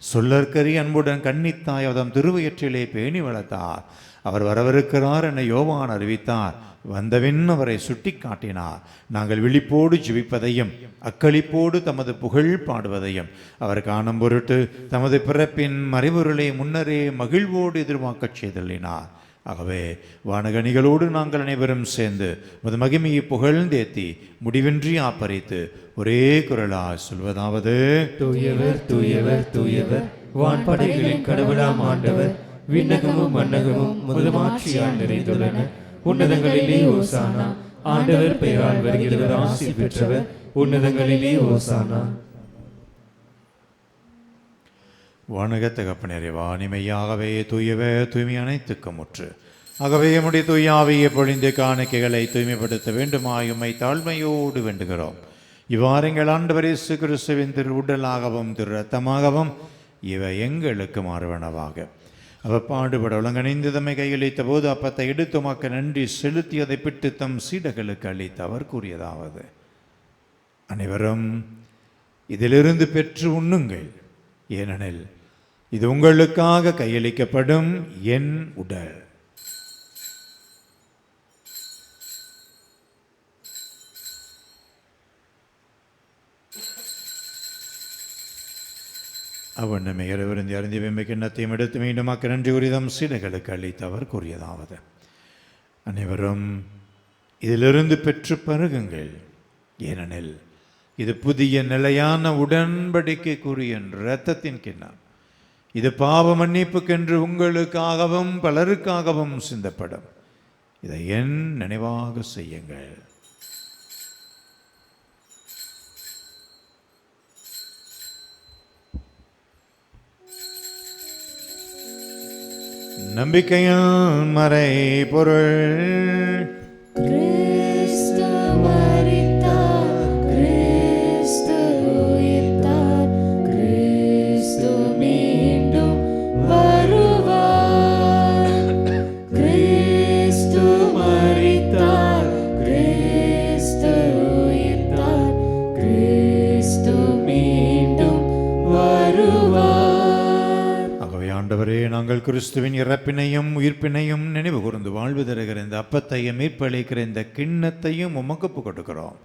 சொல்லற்கரிய அன்புடன் கன்னித்தாய் அவதம் திருவயிற்றிலே பேணி வளர்த்தார். அவர் வரவிருக்கிறார் என யோவான் அறிவித்தார். வந்தவின் அவரை சுட்டி காட்டினார். நாங்கள் விழிப்போடு ஜெபிப்பதையும் அக்களிப்போடு தமது புகழ் பாடுவதையும் அவர் காணும் பொருட்டு தமது பிறப்பின் மறைபொருளை முன்னரே மகிழ்வோடு எதிர்பார்க்கச் செய்தள்ளினார். ஆகவே வானகணிகளோடு நாங்கள் அனைவரும் சேர்ந்து மது மகிமையை புகழ்ந்தேத்தி முடிவின்றி ஆப்பரித்து ஒரே குரலா சொல்வதாவது: தூயவர் தூயவர் தூயவர், வான்படைகளின் கடவுளாம் ஆண்டவர், விண்ணகமும் மன்னகமும் முதுமாட்சியால் நிறைந்துள்ளன. உன்னதங்களிலே ஓசானா. ஆண்டவர் பெயரால் வருகிறவர் ஆசி பெற்றவர். உன்னதங்களிலே ஓசானா. வானக தகப்பனரே, வானிமையாகவே தூயவர் தூய்மை அனைத்துக்கும் முற்று. ஆகவே நம்முடைய தூயாவையை பொழிந்து காணிக்கைகளை தூய்மைப்படுத்த வேண்டுமாய் உம்மை தாழ்மையோடு வேண்டுகிறோம். இவ்வாறு எங்கள் ஆண்டவர் இயேசு கிறிஸ்துவின் திரு உடலாகவும் திரு ரத்தமாகவும் இவை எங்களுக்கு மாறுவனவாக. அவர் பாடுபட உலகணிந்து தம்மை கையளித்த போது அப்பத்தை எடுத்து உமக்கு நன்றி செலுத்தியதை பிட்டு தம் சீடர்களுக்கு அளித்து அவர் கூறியதாவது: அனைவரும் இதிலிருந்து பெற்று உண்ணுங்கள், ஏனெனில் இது உங்களுக்காக கையளிக்கப்படும் என் உடல். அவண்ணமே இரவிருந்து அறிந்து வெம்மை கிண்ணத்தையும் எடுத்து மீண்டும் அக்கு நன்றி உரிதம் சீடர்களுக்கு அளித்து அவர் கூறியதாவது: அனைவரும் இதிலிருந்து பெற்று பருகுங்கள், ஏனெனில் இது புதிய நிலையான உடன்படிக்கைக்குரிய இரத்தத்தின் கிண்ணம். இது பாவ மன்னிப்புக்கென்று உங்களுக்காகவும் பலருக்காகவும் சிந்தப்படும். இதை என் நினைவாக செய்யுங்கள். நம்பிக்கையின் மறை பொருள்: கிறிஸ்து மரித்தார், கிறிஸ்து உயிர்த்தார், கிறிஸ்து மீண்டும் வருவார். நாங்கள் கிறிஸ்துவின் இறப்பினையும் உயிர்ப்பினையும் நினைவு கூர்ந்து வாழ்வு தருகிற இந்த அப்பத்தையும் மீட்பளிக்கிற இந்த கிண்ணத்தையும் உமக்கு ஒப்புக் கொடுக்கிறோம்.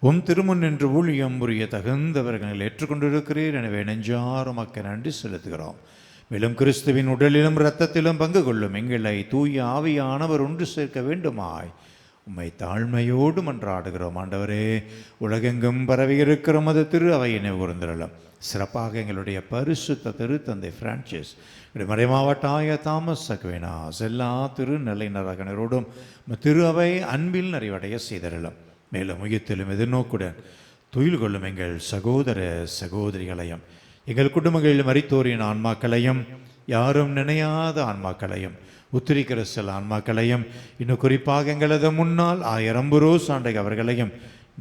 உம் திருமுன் நின்று ஊழியம் புரிய தகுந்தவர்கள் ஏற்றுக்கொண்டிருக்கிறீர். எனவே நெஞ்சார மக்கள் நன்றி செலுத்துகிறோம். மேலும் கிறிஸ்துவின் உடலிலும் இரத்தத்திலும் பங்கு கொள்ளும் எங்களை தூய ஆவியானவர் ஒன்று சேர்க்க வேண்டுமாய் உம்மை தாழ்மையோடு மன்றாடுகிறோம். ஆண்டவரே, உலகெங்கும் பரவி இருக்கிற மது திரு அவையை நினைவுகூர்ந்திரலாம். சிறப்பாக எங்களுடைய பரிசுத்த திருத்தந்தை பிரான்சிஸ், மறைமாவட்ட ஆய தாமஸ் அக்வினாஸ், எல்லா திருநிலையினரோடும் திரு அவை அன்பில் நிறைவடைய செய்திடலாம். மேலும் உயிர்த்திலும் எதிர்நோக்குடன் துயில் கொள்ளும் எங்கள் சகோதர சகோதரிகளையும் எங்கள் குடும்பங்களில் மரித்தோரின் ஆன்மாக்களையும் யாரும் நினையாத ஆன்மாக்களையும் உத்திரிக்கிற சில ஆன்மாக்களையும் இன்னும் குறிப்பாக எங்களது முன்னால் 1000 புரோஸ் ஆண்டை அவர்களையும்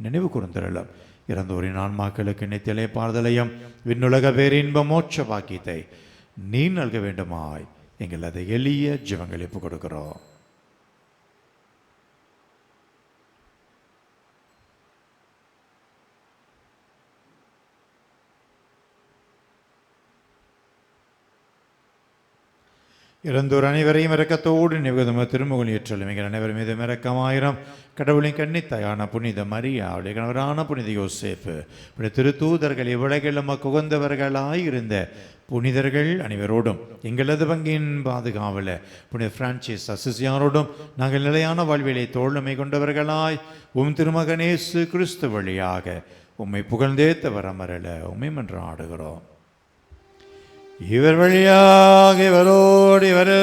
நினைவு கூர்ந்திரலாம். இறந்தோரின் ஆன்மாக்களுக்கு நித்திலே பார்தலையும் விண்ணுலக பேரின்ப மோட்ச பாக்கியத்தை நீ நல்க வேண்டுமாய் எங்கள் அதை எளிய ஜெபங்களை ஒப்புக் கொடுக்கிறோம். இறந்தோர் அனைவரையும் இரக்கத்தோடு நிகழ்ந்த திருமுகல் ஏற்றலும் எங்கள் அனைவரும் மீது இரக்கமாயிரம். கடவுளின் கன்னித்தாயான புனித மரியா, அவருடைய கணவரான புனித யோசேப்பு, திருத்தூதர்கள், இவ்வுலகில் உகந்தவர்களாயிருந்த புனிதர்கள் அனைவரோடும் எங்களது பங்கின் பாதுகாவல புனித பிரான்சிஸ் அசிசியாரோடும் நாங்கள் நிலையான வாழ்விலை தோழமை கொண்டவர்களாய் உம் திருமகனேசு கிறிஸ்து வழியாக உம்மை புகழ்ந்தேத்த வரமரல உம்மை மன்றாடுகிறோம். இவர் வழியாக இவரோடு இவர்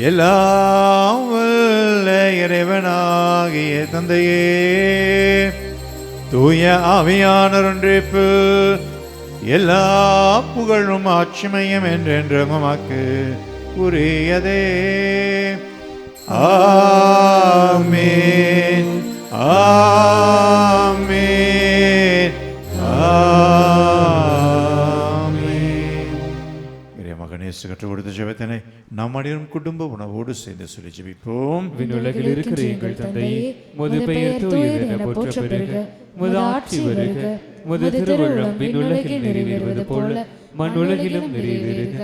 எல்லாம் வல்ல இறைவனாகிய தந்தையே, தூய ஆவியானவர் ஒன்றிப்பு எல்லா புகழும் ஆட்சிமையும் என்றென்றும் உமக்கு உரியதே. ஆமென், ஆமென், கற்றுக் கொடுத்த ஜெபத்தினை நாம் அனைவரும் குடும்ப உணவோடு சேர்ந்து சொல்லி ஜெபிப்போம். விண்ணுலகில் இருக்கிற எங்கள் தந்தையே, உமது பெயர் தூயது என போற்ற பெறுக. உமது ஆட்சி வருக. உமது திருவுள்ளம் விண்ணுலகில் நிறைவேறுவது போல மண்ணுலகிலும் நிறைவேறுக.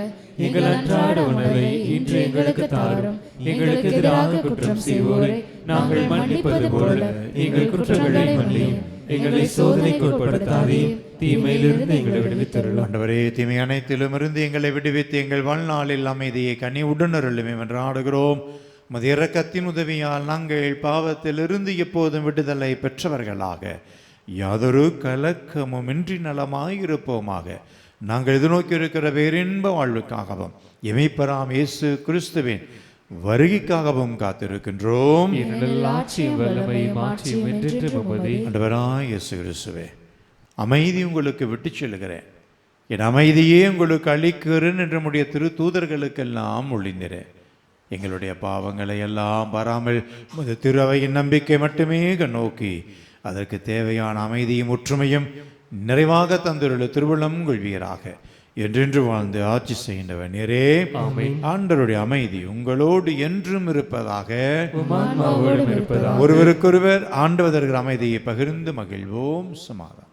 எங்கள் அன்றாட உணவை இன்று எங்களுக்கு தாரும். எங்களுக்கு எதிராக குற்றம் செய்வோரை நாங்கள் மன்னிப்பது போல எங்கள் குற்றங்களை மன்னியும். எங்களை சோதனைக்கு உட்படுத்தாதீர், தீமையிலிருந்து எங்களை விடுவித்தருளும். ஆண்டவரே, தீமை அனைத்திலும் இருந்து எங்களை விடுவித்து எங்கள் வாழ்நாளில் அமைதியை கனி உடனருளுமே என்று ஆடுகிறோம். உமது இரக்கத்தின் உதவியால் நாங்கள் பாவத்திலிருந்து எப்போதும் விடுதலை பெற்றவர்களாக யாதொரு கலக்கமும் இன்றி நலமாயிருப்போமாக. நாங்கள் எதிர்நோக்கி இருக்கிற பேரின்ப வாழ்வுக்காகவும் எமைப்பராம் இயேசு கிறிஸ்துவின் வருகைக்காகவும் காத்திருக்கின்றோம். ஆண்டவராய் இயேசு கிறிஸ்துவே, அமைதி உங்களுக்கு விட்டு செல்கிறேன், என் அமைதியே உங்களுக்கு அளிக்கிறேன் என்று நம்முடைய திரு தூதர்களுக்கெல்லாம் ஒளிந்திரேன். எங்களுடைய பாவங்களை எல்லாம் பாராமல் உமது திரு அவையின் நம்பிக்கை மட்டுமே கண்ணோக்கி அதற்கு தேவையான அமைதியும் ஒற்றுமையும் நிறைவாக தந்துள்ள திருவுள்ளம் கொள்வீராக. என்றென்று வாழ்ந்து ஆட்சி செய்கின்றவர் நேரே. ஆண்டவருடைய அமைதி உங்களோடு என்றும் இருப்பதாக. ஒருவருக்கொருவர் ஆண்டவர் அமைதியை பகிர்ந்து மகிழ்வோம். சமாதானம்.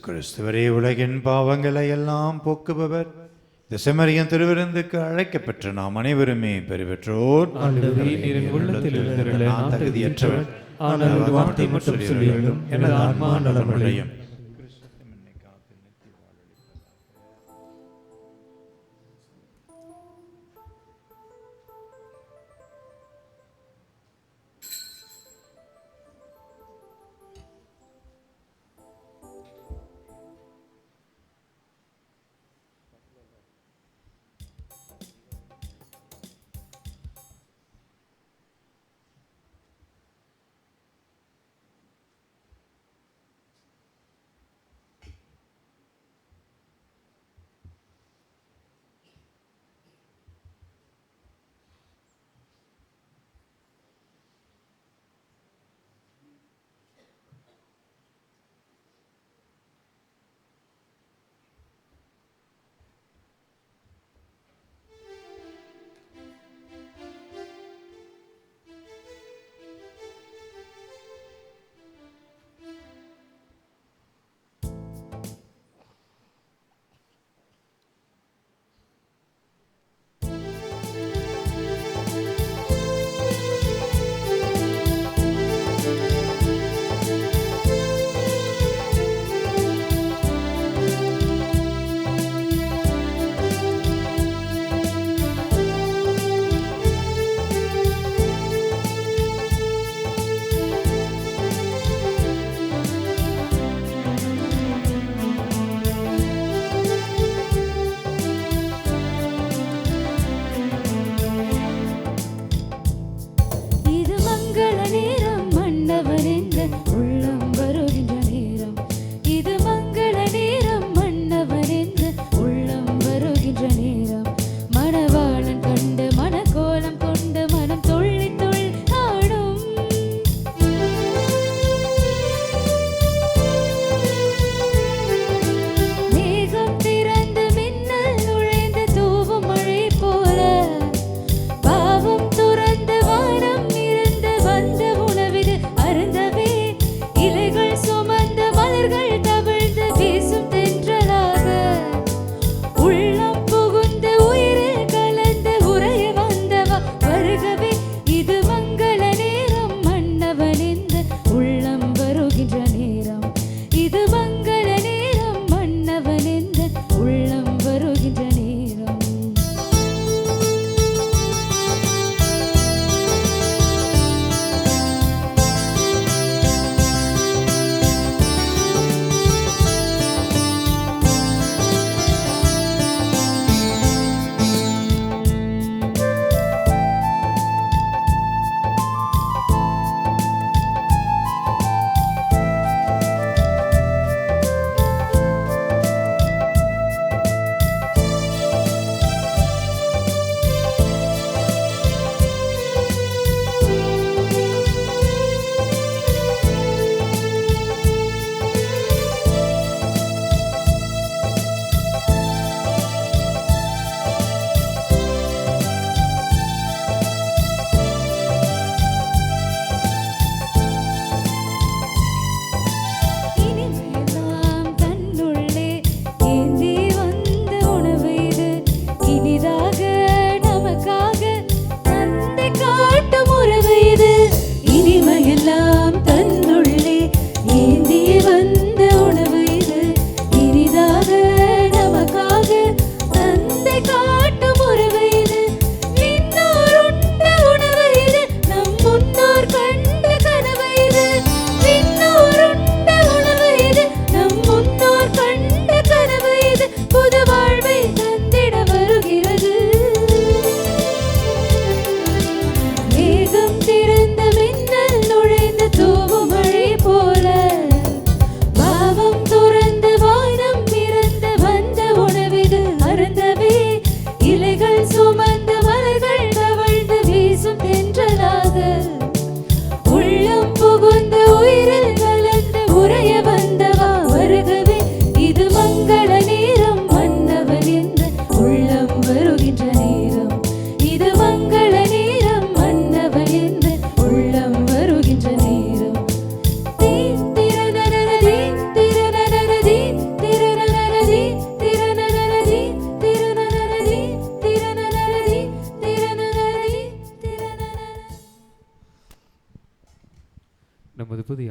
கிறிஸ்துவரே, உலகின் பாவங்களை எல்லாம் போக்குபவர், இந்த செம்மறியின் திருவிருந்துக்கு அழைக்கப்பெற்ற நாம் அனைவருமே பெறுபெற்றோர். தகுதியற்றவர், ஆனால் ஒரு வார்த்தை மட்டும் சொல்லியுள்ளும் எனது ஆன்மா நலமடையும்.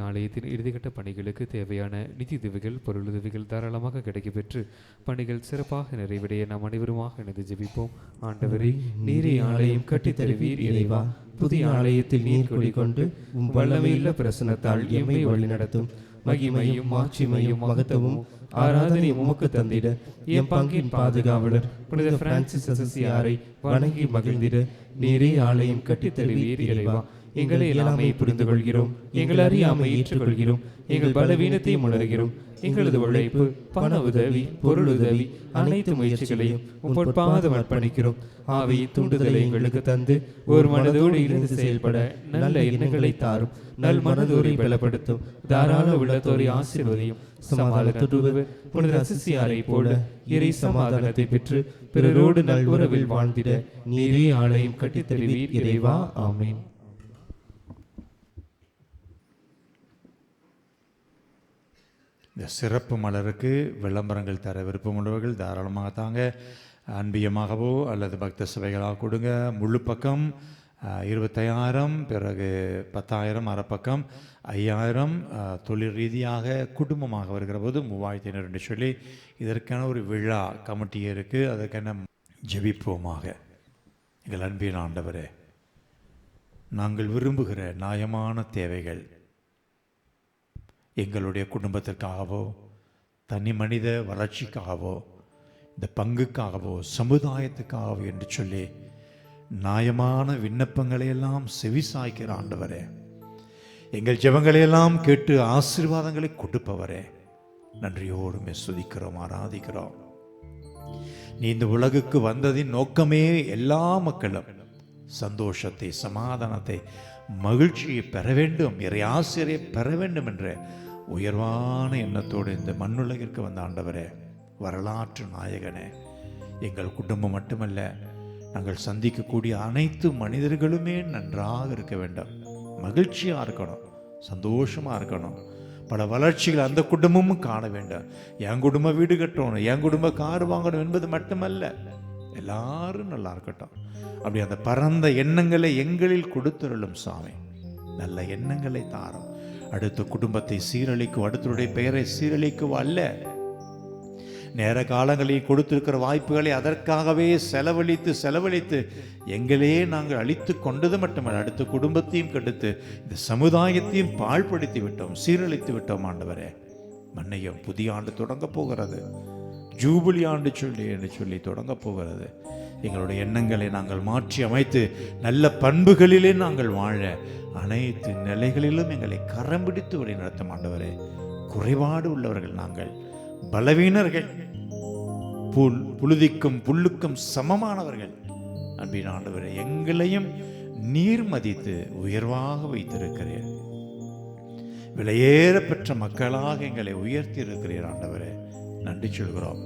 ஆலயத்தின் இறுதிக்கட்ட பணிகளுக்கு தேவையான நிதியுதவிகள் பொருளுதவிகள் தாராளமாக கிடைக்கப்பெற்று பணிகள் சிறப்பாக நிறைவடைய நாம் அனைவருமாக இணைந்து ஜெபிப்போம். ஆண்டவரே, நீரே ஆலயம் கட்டித் தருவீர். இறைவா, புதிய ஆலயத்தில் நீர் குடிகொண்டு வல்லமையுள்ள பிரசன்னத்தால் எம்மை வழிநடத்தும். மகிமையும் மாட்சிமையும் மகத்துவமும் ஆராதனை உமக்கு தந்திட எம் பங்கின் பாதுகாவலர் புனித பிரான்சிஸ் அசிசியாரை வணங்கி மகிழ்ந்திட நீரே ஆலயம் கட்டித் தருவீர். இறைவா, எங்களை எல்லாமே புரிந்து கொள்கிறோம், எங்கள் அறியாமை ஏற்றுக்கொள்கிறோம், எங்கள் பலவீனத்தை உணர்கிறோம். எங்களது உழைப்பு, பண உதவி, பொருள் உதவி, அனைத்து முயற்சிகளையும் பொற்பாதம் அர்ப்பணிக்கிறோம். ஆவியின் தூண்டுதலை எங்களுக்கு தந்து ஒரு மனதோடு இருந்து செயல்பட நல்ல எண்ணங்களை தாரும். நல் மனதோரை பலப்படுத்தும். தாராள உள்ளத்தோரை ஆசீர்வதியும். சமாதானத்துடன் புனித அசிசியாரை போல இறை சமாதானத்தை பெற்று பிறரோடு நல் உறவில் வாழ்ந்திட நீரே ஆலயம் கட்டித் தருவீர். இறைவா, ஆமென். இந்த சிறப்பு மலருக்கு விளம்பரங்கள் தர விருப்பமுள்ளவர்கள் தாராளமாக தாங்க. அன்பியமாகவோ அல்லது பக்த சபைகளாக கொடுங்க. முழு பக்கம் 25,000, பிறகு 10,000, அரைப்பக்கம் 5,000, தொழில் ரீதியாக குடும்பமாக வருகிற போது 3,500 என்று சொல்லி இதற்கான ஒரு விழா கமிட்டி இருக்குது. அதற்கான ஜெபிப்போமாக. எங்கள் அன்பின் ஆண்டவரே, நாங்கள் விரும்புகிற நியாயமான தேவைகள் எங்களுடைய குடும்பத்திற்காகவோ தனி மனித வளர்ச்சிக்காகவோ இந்த பங்குக்காகவோ சமுதாயத்துக்காகவோ என்று சொல்லி நியாயமான விண்ணப்பங்களையெல்லாம் செவிசாய்க்கிற ஆண்டவரே, எங்கள் ஜெபங்களையெல்லாம் கேட்டு ஆசீர்வாதங்களை கொடுப்பவரே, நன்றியோடு துதிக்கிறோம், ஆராதிக்கிறோம். நீ இந்த உலகுக்கு வந்ததின் நோக்கமே எல்லா மக்களும் சந்தோஷத்தை, சமாதானத்தை, மகிழ்ச்சியை பெற வேண்டும், இறை ஆசிரியை பெற வேண்டும் என்ற உயர்வான எண்ணத்தோடு இந்த மண்ணுலகிற்கு வந்த ஆண்டவரே, வரலாற்று நாயகனே, எங்கள் குடும்பம் மட்டுமல்ல, நாங்கள் சந்திக்கக்கூடிய அனைத்து மனிதர்களுமே நன்றாக இருக்க வேண்டும், மகிழ்ச்சியாக இருக்கணும், சந்தோஷமாக இருக்கணும். பல வளர்ச்சிகள் அந்த குடும்பமும் காண வேண்டும். என் குடும்பம் வீடு கட்டணும், என் குடும்பம் கார் வாங்கணும் என்பது மட்டுமல்ல, எல்லாரும் நல்லா இருக்கட்டும். அப்படி அந்த பரந்த எண்ணங்களை எங்களில் கொடுத்துருளும் சாமி. நல்ல எண்ணங்களை தாரும். அடுத்த குடும்பத்தை சீரழிக்கும், அடுத்தவருடைய பெயரை சீரழிக்கும் அல்ல, நேர காலங்களில் கொடுத்திருக்கிற வாய்ப்புகளை அதற்காகவே செலவழித்து எங்களே நாங்கள் அழித்து கொண்டது மட்டுமல்ல, அடுத்த குடும்பத்தையும் கெடுத்து இந்த சமுதாயத்தையும் பாழ்படுத்தி விட்டோம், சீரழித்து விட்டோம். ஆண்டவரே, மன்னையும் புதிய ஆண்டு தொடங்க போகிறது, ஜூபிலி ஆண்டு சொல்லி தொடங்க போகிறது. எங்களுடைய எண்ணங்களை நாங்கள் மாற்றி அமைத்து நல்ல பண்புகளிலே நாங்கள் வாழ அனைத்து நிலைகளிலும் எங்களை கரம் பிடித்து வழி நடத்தும் ஆண்டவரே. குறைபாடு உள்ளவர்கள் நாங்கள், பலவீனர்கள், புழுதிக்கும் புல்லுக்கும் சமமானவர்கள். அன்பின் ஆண்டவரே, எங்களையும் நீர் மதித்து உயர்வாக வைத்திருக்கிறீர். விலையேற பெற்ற மக்களாக எங்களை உயர்த்தி இருக்கிறீர் ஆண்டவரே, நன்றி சொல்கிறோம்.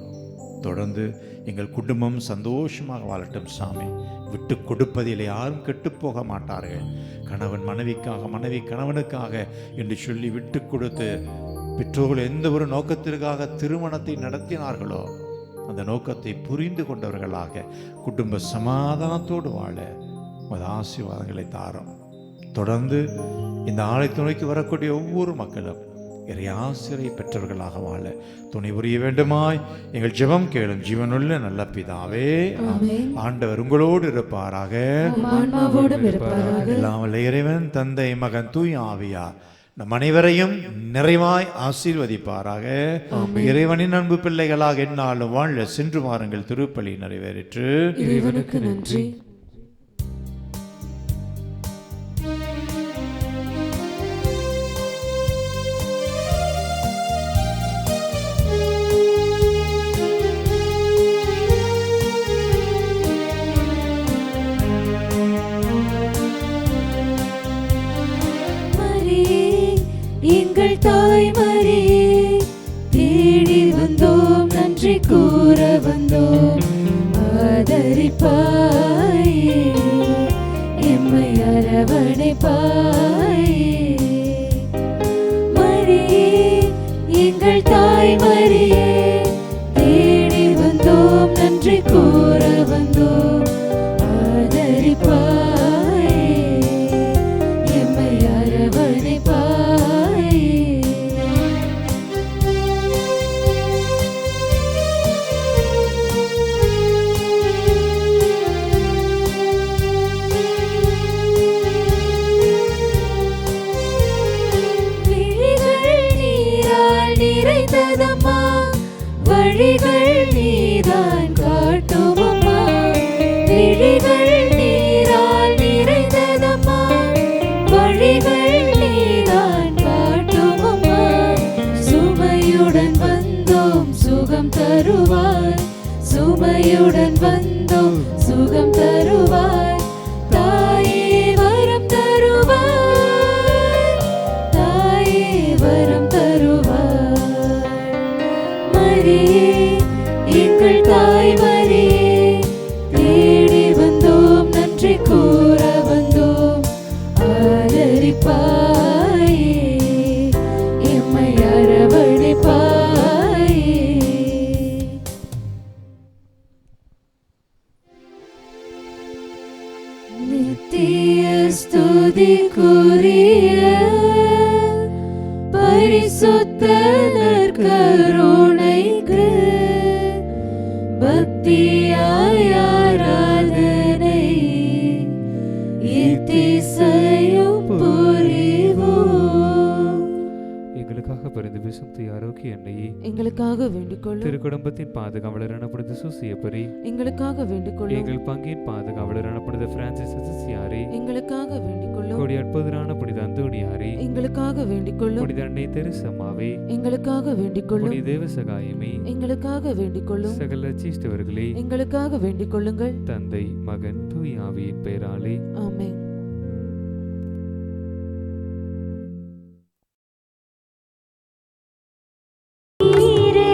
தொடர்ந்து எங்கள் குடும்பம் சந்தோஷமாக வாழட்டும் சாமி. விட்டு கொடுப்பதில் யாரும் கெட்டுப்போக மாட்டார்கள். கணவன் மனைவிக்காக, மனைவி கணவனுக்காக என்று சொல்லி விட்டு கொடுத்து பெற்றோர்கள் எந்த ஒரு நோக்கத்திற்காக திருமணத்தை நடத்தினார்களோ அந்த நோக்கத்தை புரிந்து கொண்டவர்களாக குடும்ப சமாதானத்தோடு வாழ உமது ஆசீர்வாதங்களை தாரும். தொடர்ந்து இந்த ஆலயத்துணைக்கு வரக்கூடிய ஒவ்வொரு மக்களும் இறையாசிரை பெற்றவர்களாக வாழ துணை புரிய வேண்டுமாய் எங்கள் ஜெபம் கேளும் ஜீவனுள்ள நல்ல பிதாவே. ஆண்டவர் உங்களோடு இருப்பாராக. எல்லாம் வல்ல இறைவன் தந்தை மகன் தூய் ஆவியார் நம் அனைவரையும் நிறைவாய் ஆசீர்வதிப்பாராக. இறைவனின் அன்பு பிள்ளைகளாக எந்நாளும் வாழ சென்று வாருங்கள். திருப்பலி நிறைவேறிற்று. இறைவனுக்கு நன்றி. எங்கள் தாய் மரியே, தேடி வந்தோம், நன்றி கூற வந்தோம், ஆதரிப்பாயே, எம்மை அரவணைப்பாயே. மரியே, எங்கள் தாய் மரியே, தேடி வந்தோம், நன்றி கூற வந்தோம், ஆதரிப்பாயே, எம்மை அரவணைப்பாயே. நீதான் காட்டும் அம்மா, விழிகள் நீரால் நிறைந்ததம்மா, வழிகள் நீதான் காட்டும் அம்மா. சுமையுடன் வந்தோம் சுகம் தருவாய், சுமையுடன் வந்தோம் சுகம் தருவாய். தாயே வரம் தருவாய், தாயே வரம் தருவாய். மரியே எங்கள் தாய் மரியே, தேடி வந்தோம் நன்றி கூற வந்தோம். ஆதரிப்பாயே எம்மை அரவணைப்பாயே. நித்திய ஸ்துதிக்குரிய பரிசுத்த நற்கருணைக்கு பக்தியாய் ஆராதனை இத்திசையும் புரிவோம். எங்களுக்காக பரிந்து பேசும் தூய ஆரோக்கிய அன்னையே, எங்களுக்காக வேண்டிக் கொள்ளும். திருக்குடும்பத்தின் பாதுகாவலர் எனப்படுது சூசியப்பரி, எங்களுக்காக வேண்டிக் கொள்ளும். எங்கள் பங்கின் பாதுகாவலர் எனப்படுது பிரான்சிஸ் அசிசியாரே, எங்களுக்காக வேண்டிக் கொள்ளும். கொடி அற்புதரான புனித அந்தோணியாரே, எங்களுக்காக வேண்டிக் கொள்ளும். புனித அன்னை தெரசம்மாவே, எங்களுக்காக வேண்டிக் கொள்ளும். புனித தேவ சகாயமே, எங்களுக்காக வேண்டிக் கொள்ளும். சகல சீஷ்டவர்களே, எங்களுக்காக வேண்டிக் கொள்ளுங்கள். தந்தை மகன் தூய ஆவியின் பெயராலே ஆமென். நீரே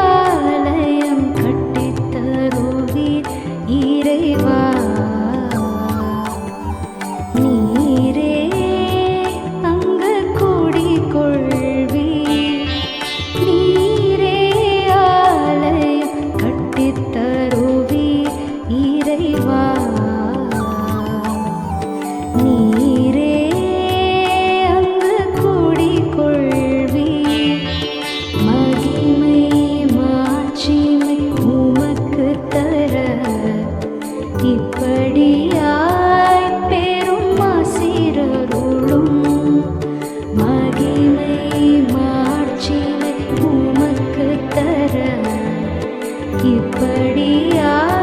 ஆலயம் கட்டித் தருவீர் இறைவா, நீரே அங்கு குடிகொள்வீர். நீரே ஆலயம் கட்டித் தருவீர் இறைவா, நீரே அங்கு குடிகொள்வீர். மகிமை மாட்சிமை உமக்கு தர இப்படியாய் பெரும் ஆசீரருளும். மகிமை மாட்சிமை உமக்கு தர இப்படியாய்